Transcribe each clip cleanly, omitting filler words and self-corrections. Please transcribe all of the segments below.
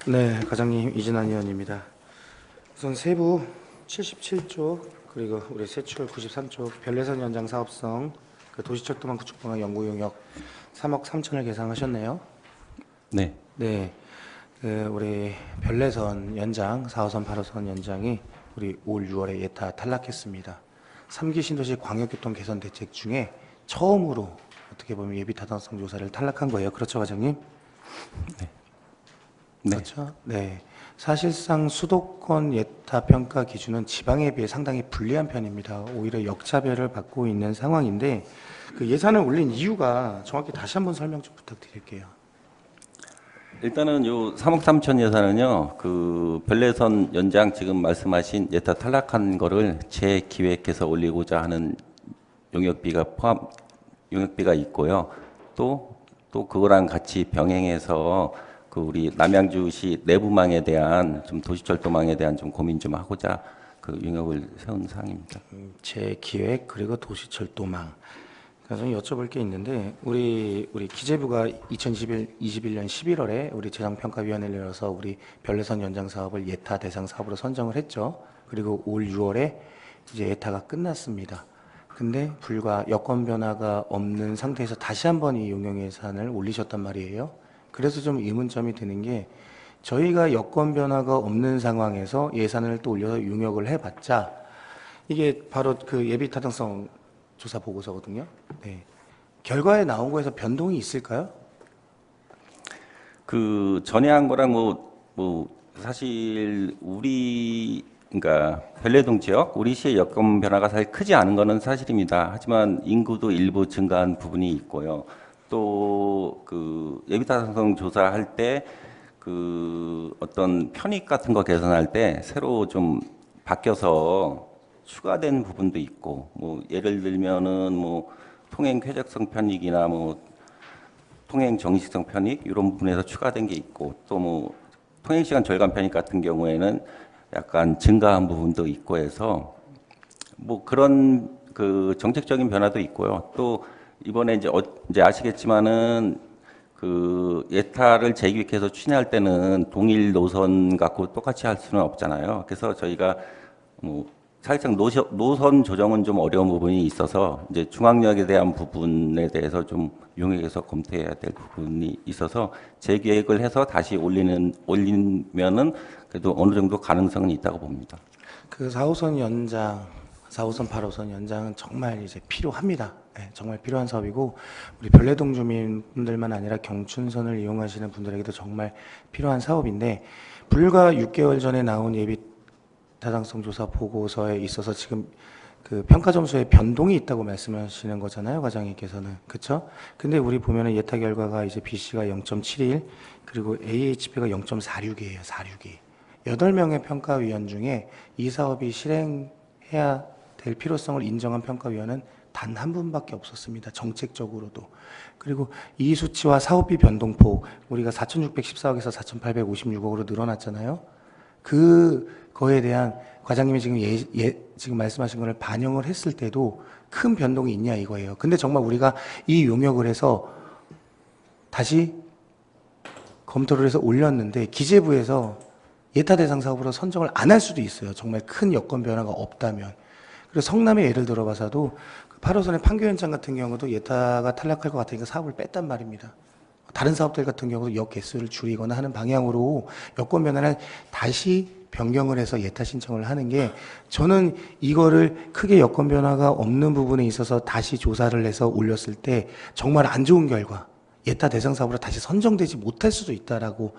네, 과장님 이진환 의원입니다. 우선 세부 77조 그리고 우리 세출 93조 별내선 연장 사업성 도시철도망 구축방안 연구 용역 3억 3천을 계산하셨네요. 네. 네, 우리 별내선 연장 4호선 8호선 연장이 우리 올 6월에 예타 탈락했습니다. 3기 신도시 광역교통 개선 대책 중에 처음으로 어떻게 보면 예비 타당성 조사를 탈락한 거예요. 그렇죠, 과장님? 네. 그렇죠. 네. 사실상 수도권 예타 평가 기준은 지방에 비해 상당히 불리한 편입니다. 오히려 역차별을 받고 있는 상황인데 그 예산을 올린 이유가 정확히 다시 한번 설명 좀 부탁드릴게요. 일단은 요 3억 3천 예산은요, 그 별내선 연장 지금 말씀하신 예타 탈락한 거를 재기획해서 올리고자 하는 용역비가 있고요. 또 그거랑 같이 병행해서 그 우리 남양주시 내부망에 대한 좀 도시철도망에 대한 좀 고민 좀 하고자 그 용역을 세운 사항입니다. 재기획 그리고 도시철도망. 그래서 여쭤볼 게 있는데 우리 기재부가 2021년 11월에 우리 재정평가위원회를 열어서 우리 별내선 연장 사업을 예타 대상 사업으로 선정을 했죠. 그리고 올 6월에 이제 예타가 끝났습니다. 근데 불과 여건 변화가 없는 상태에서 다시 한번 이 용역 예산을 올리셨단 말이에요. 그래서 좀 의문점이 드는 게 저희가 여건 변화가 없는 상황에서 예산을 또 올려서 용역을 해봤자 이게 바로 그 예비 타당성 조사 보고서거든요. 네. 결과에 나온 거에서 변동이 있을까요? 그 전에 한 거랑 뭐 사실 그러니까 별내동 지역 우리 시의 여건 변화가 사실 크지 않은 거는 사실입니다. 하지만 인구도 일부 증가한 부분이 있고요. 또 그 예비타당성 조사할 때 그 어떤 편익 같은 거 계산할 때 새로 좀 바뀌어서 추가된 부분도 있고, 뭐 예를 들면은 뭐 통행 쾌적성 편익이나 뭐 통행 정식성 편익 이런 부분에서 추가된 게 있고, 또 뭐 통행 시간 절감 편익 같은 경우에는 약간 증가한 부분도 있고 해서 뭐 그런 그 정책적인 변화도 있고요. 또 이번에 이제 아시겠지만은 그 예타를 재기획해서 추진할 때는 동일 노선 갖고 똑같이 할 수는 없잖아요. 그래서 저희가 뭐 사실상 노선 조정은 좀 어려운 부분이 있어서 이제 중앙역에 대한 부분에 대해서 좀 용역에서 검토해야 될 부분이 있어서 재계획을 해서 다시 올리면은 그래도 어느 정도 가능성은 있다고 봅니다. 그 4호선 연장, 4호선, 8호선 연장은 정말 이제 필요합니다. 네, 정말 필요한 사업이고 우리 별내동 주민분들만 아니라 경춘선을 이용하시는 분들에게도 정말 필요한 사업인데 불과 6개월 전에 나온 예비 타당성 조사 보고서에 있어서 지금 그 평가 점수에 변동이 있다고 말씀하시는 거잖아요, 과장님께서는. 그렇죠? 근데 우리 보면은 예타 결과가 이제 BC가 0.71 그리고 AHP가 0.46이에요. 46이. 8명의 평가위원 중에 이 사업이 실행해야 될 필요성을 인정한 평가위원은 단 한 분밖에 없었습니다. 정책적으로도. 그리고 이 수치와 사업비 변동폭 우리가 4,614억에서 4,856억으로 늘어났잖아요. 그거에 대한 과장님이 지금 지금 말씀하신 거를 반영을 했을 때도 큰 변동이 있냐 이거예요. 근데 정말 우리가 이 용역을 해서 다시 검토를 해서 올렸는데 기재부에서 예타 대상 사업으로 선정을 안 할 수도 있어요. 정말 큰 여건 변화가 없다면. 그리고 성남의 예를 들어봐서도 8호선의 판교 현장 같은 경우도 예타가 탈락할 것 같으니까 사업을 뺐단 말입니다. 다른 사업들 같은 경우도 역 개수를 줄이거나 하는 방향으로 여건 변화를 다시 변경을 해서 예타 신청을 하는 게 저는 이거를 크게 여건 변화가 없는 부분에 있어서 다시 조사를 해서 올렸을 때 정말 안 좋은 결과 예타 대상 사업으로 다시 선정되지 못할 수도 있다라고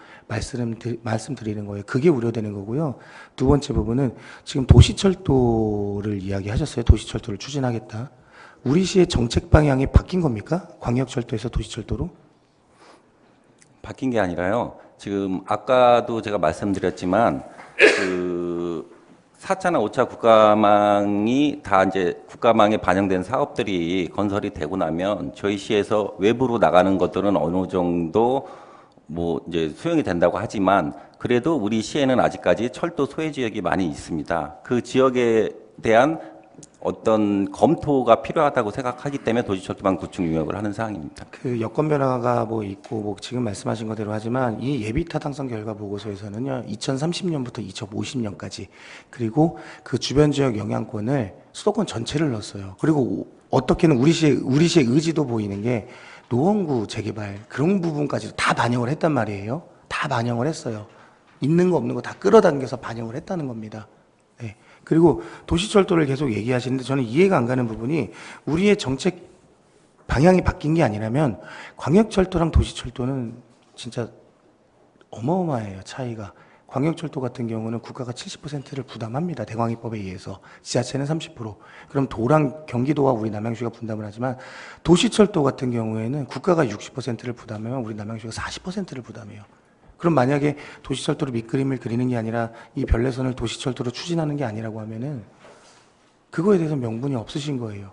말씀드리는 거예요. 그게 우려되는 거고요. 두 번째 부분은 지금 도시철도를 이야기하셨어요. 도시철도를 추진하겠다. 우리 시의 정책 방향이 바뀐 겁니까? 광역철도에서 도시철도로? 바뀐 게 아니라요. 지금 아까도 제가 말씀드렸지만 그 4차나 5차 국가망이 다 이제 국가망에 반영된 사업들이 건설이 되고 나면 저희 시에서 외부로 나가는 것들은 어느 정도 뭐 이제 수용이 된다고 하지만 그래도 우리 시에는 아직까지 철도 소외 지역이 많이 있습니다. 그 지역에 대한 어떤 검토가 필요하다고 생각하기 때문에 도시철도망 구축 용역을 하는 사항입니다. 그 여건 변화가 뭐 있고 뭐 지금 말씀하신 거대로 하지만 이 예비 타당성 결과 보고서에서는요 2030년부터 2050년까지 그리고 그 주변 지역 영향권을 수도권 전체를 넣었어요. 그리고 어떻게는 우리 시의 의지도 보이는 게 노원구 재개발 그런 부분까지도 다 반영을 했단 말이에요. 다 반영을 했어요. 있는 거 없는 거 다 끌어당겨서 반영을 했다는 겁니다. 네. 그리고 도시철도를 계속 얘기하시는데 저는 이해가 안 가는 부분이 우리의 정책 방향이 바뀐 게 아니라면 광역철도랑 도시철도는 진짜 어마어마해요, 차이가. 광역철도 같은 경우는 국가가 70%를 부담합니다. 대광역법에 의해서. 지자체는 30%. 그럼 도랑 경기도와 우리 남양주가 분담을 하지만 도시철도 같은 경우에는 국가가 60%를 부담하면 우리 남양주가 40%를 부담해요. 그럼 만약에 도시철도로 밑그림을 그리는 게 아니라 이 별내선을 도시철도로 추진하는 게 아니라고 하면은 그거에 대해서 명분이 없으신 거예요.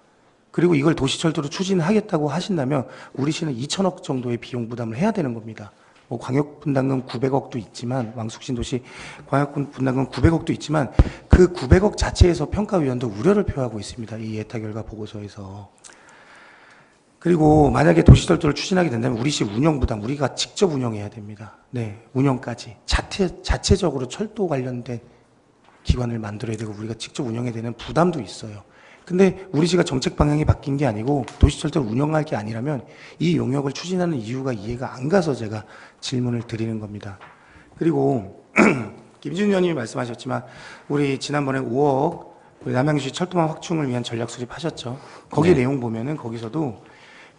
그리고 이걸 도시철도로 추진하겠다고 하신다면 우리 시는 2천억 정도의 비용 부담을 해야 되는 겁니다. 뭐 광역 분담금 900억도 있지만 왕숙신도시 광역 분담금 900억도 있지만 그 900억 자체에서 평가위원도 우려를 표하고 있습니다. 이 예타 결과 보고서에서. 그리고 만약에 도시철도를 추진하게 된다면 우리 시 운영 부담 우리가 직접 운영해야 됩니다. 네, 운영까지 자체적으로 철도 관련된 기관을 만들어야 되고 우리가 직접 운영해야 되는 부담도 있어요. 근데 우리 시가 정책 방향이 바뀐 게 아니고 도시철도를 운영할 게 아니라면 이 용역을 추진하는 이유가 이해가 안 가서 제가 질문을 드리는 겁니다. 그리고 김진우 의원님이 말씀하셨지만 우리 지난번에 5억 우리 남양주시 철도망 확충을 위한 전략 수립하셨죠. 거기 네. 내용 보면은 거기서도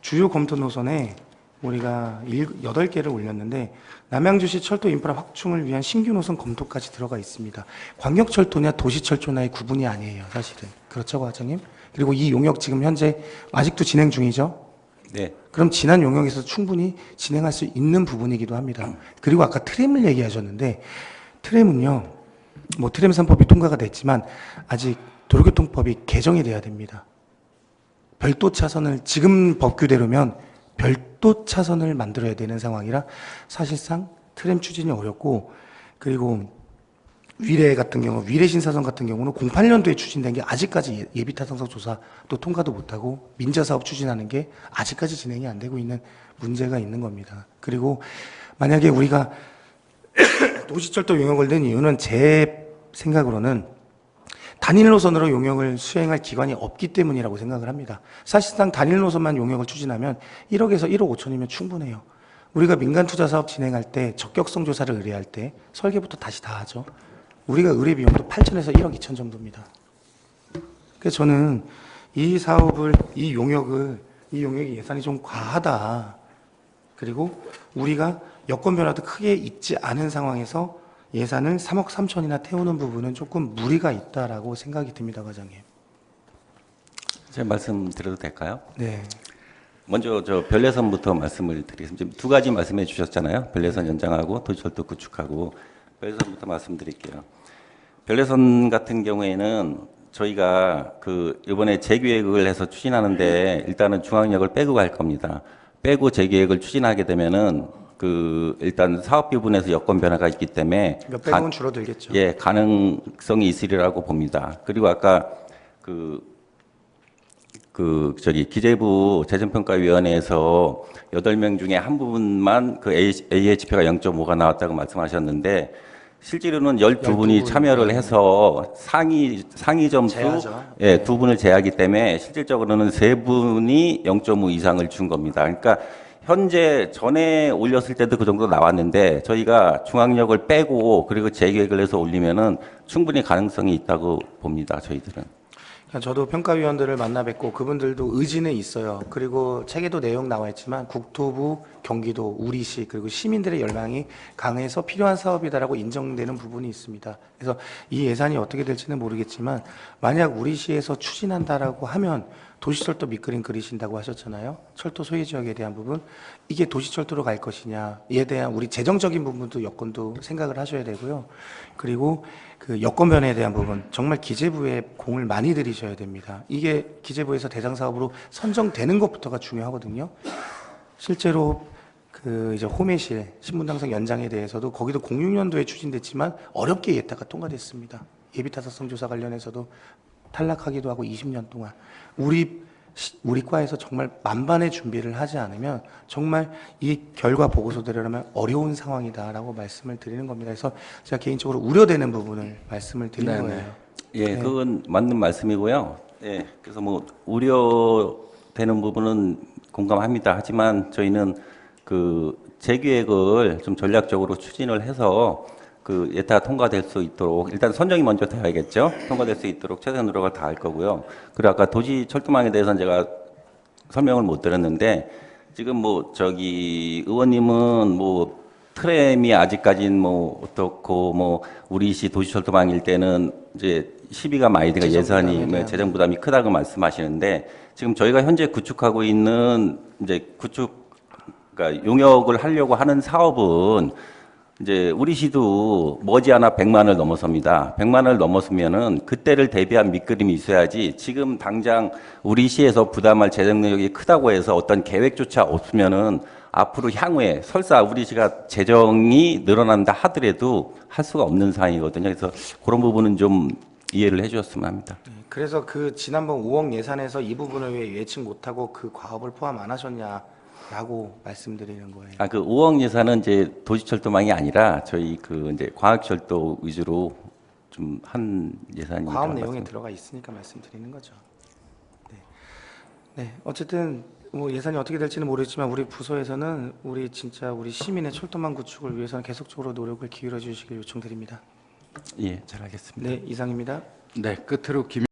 주요 검토 노선에 우리가 8개를 올렸는데 남양주시 철도 인프라 확충을 위한 신규 노선 검토까지 들어가 있습니다. 광역철도냐 도시철도냐의 구분이 아니에요, 사실은. 그렇죠, 과장님? 그리고 이 용역 지금 현재 아직도 진행 중이죠? 네. 그럼 지난 용역에서 충분히 진행할 수 있는 부분이기도 합니다. 그리고 아까 트램을 얘기하셨는데 트램은요, 뭐 트램 3법이 통과가 됐지만 아직 도로교통법이 개정이 돼야 됩니다. 별도 차선을 지금 법규대로면 별도 차선을 만들어야 되는 상황이라 사실상 트램 추진이 어렵고 그리고 위례 같은 경우 위례 신사선 같은 경우는 08년도에 추진된 게 아직까지 예비 타당성 조사도 통과도 못하고 민자 사업 추진하는 게 아직까지 진행이 안 되고 있는 문제가 있는 겁니다. 그리고 만약에 우리가 도시철도 용역을 낸 이유는 제 생각으로는 단일 노선으로 용역을 수행할 기관이 없기 때문이라고 생각을 합니다. 사실상 단일 노선만 용역을 추진하면 1억에서 1억 5천이면 충분해요. 우리가 민간 투자 사업 진행할 때 적격성 조사를 의뢰할 때 설계부터 다시 다 하죠. 우리가 의뢰 비용도 8천에서 1억 2천 정도입니다. 그래서 저는 이 사업을, 이 용역의 예산이 좀 과하다. 그리고 우리가 여건 변화도 크게 있지 않은 상황에서 예산을 3억 3천이나 태우는 부분은 조금 무리가 있다라고 생각이 듭니다, 과장님. 제가 말씀드려도 될까요? 네. 먼저 저 별내선부터 말씀을 드리겠습니다. 지금 두 가지 말씀해 주셨잖아요. 별내선 연장하고 도시철도 구축하고 별내선부터 말씀드릴게요. 별내선 같은 경우에는 저희가 그 이번에 재계획을 해서 추진하는데 일단은 중앙역을 빼고 갈 겁니다. 빼고 재계획을 추진하게 되면은 그 일단 사업 부분에서 여건 변화가 있기 때문에 몇백억은 줄어들겠죠. 예, 가능성이 있으리라고 봅니다. 그리고 아까 저기 기재부 재정평가위원회에서 8명 중에 한 부분만 그 AHP가 0.5가 나왔다고 말씀하셨는데 실제로는 12분이 12분, 참여를 해서 상위 점수 제하죠. 예, 2분을 제하기 때문에 실질적으로는 3분이 0.5 이상을 준 겁니다. 그러니까 현재 전에 올렸을 때도 그 정도 나왔는데 저희가 중앙역을 빼고 그리고 재계획을 해서 올리면은 충분히 가능성이 있다고 봅니다. 저희들은. 저도 평가위원들을 만나 뵙고 그분들도 의지는 있어요. 그리고 책에도 내용 나와 있지만 국토부, 경기도, 우리시 그리고 시민들의 열망이 강해서 필요한 사업이다라고 인정되는 부분이 있습니다. 그래서 이 예산이 어떻게 될지는 모르겠지만 만약 우리시에서 추진한다라고 하면 도시철도 밑그림 그리신다고 하셨잖아요. 철도 소외 지역에 대한 부분 이게 도시철도로 갈 것이냐에 대한 우리 재정적인 부분도 여건도 생각을 하셔야 되고요. 그리고 그 여건 변화에 대한 부분 정말 기재부에 공을 많이 들이셔야 됩니다. 이게 기재부에서 대상 사업으로 선정되는 것부터가 중요하거든요. 실제로 그 이제 호매실 신분당선 연장에 대해서도 거기도 06년도에 추진됐지만 어렵게 예타가 통과됐습니다. 예비 타사성 조사 관련해서도 탈락하기도 하고 20년 동안 우리 과에서 정말 만반의 준비를 하지 않으면 정말 이 결과 보고서대로라면 어려운 상황이다라고 말씀을 드리는 겁니다. 그래서 제가 개인적으로 우려되는 부분을 말씀을 드린 네네. 거예요. 예, 네. 그건 맞는 말씀이고요. 예, 그래서 뭐 우려되는 부분은 공감합니다. 하지만 저희는 그 재계획을 좀 전략적으로 추진을 해서 그 예타가 통과될 수 있도록 일단 선정이 먼저 돼야겠죠. 통과될 수 있도록 최선 노력을 다할 거고요. 그리고 아까 도시 철도망에 대해서는 제가 설명을 못 드렸는데 지금 뭐 저기 의원님은 뭐 트램이 아직까지는 뭐 어떻고 뭐 우리 시 도시철도망일 때는 이제 시비가 많이 되니까 재정 예산이 부담에 대한. 재정 부담이 크다고 말씀하시는데 지금 저희가 현재 구축하고 있는 이제 그러니까 용역을 하려고 하는 사업은 이제 우리 시도 머지않아 100만을 넘어섭니다. 100만을 넘었으면은 그때를 대비한 밑그림이 있어야지 지금 당장 우리 시에서 부담할 재정 능력이 크다고 해서 어떤 계획조차 없으면은 앞으로 향후에 설사 우리 시가 재정이 늘어난다 하더라도 할 수가 없는 상황이거든요. 그래서 그런 부분은 좀 이해를 해주셨으면 합니다. 그래서 그 지난번 5억 예산에서 이 부분을 왜 예측 못하고 그 과업을 포함 안 하셨냐라고 말씀드리는 거예요. 아, 그 5억 예산은 이제 도시철도망이 아니라 저희 그 이제 광학철도 위주로 좀 한 예산이니까. 과업 내용에 말씀- 들어가 있으니까 말씀드리는 거죠. 네. 네. 어쨌든 뭐 예산이 어떻게 될지는 모르겠지만 우리 부서에서는 우리 진짜 우리 시민의 철도망 구축을 위해서는 계속적으로 노력을 기울여 주시길 요청드립니다. 예, 잘 알겠습니다. 네, 이상입니다. 네, 끝으로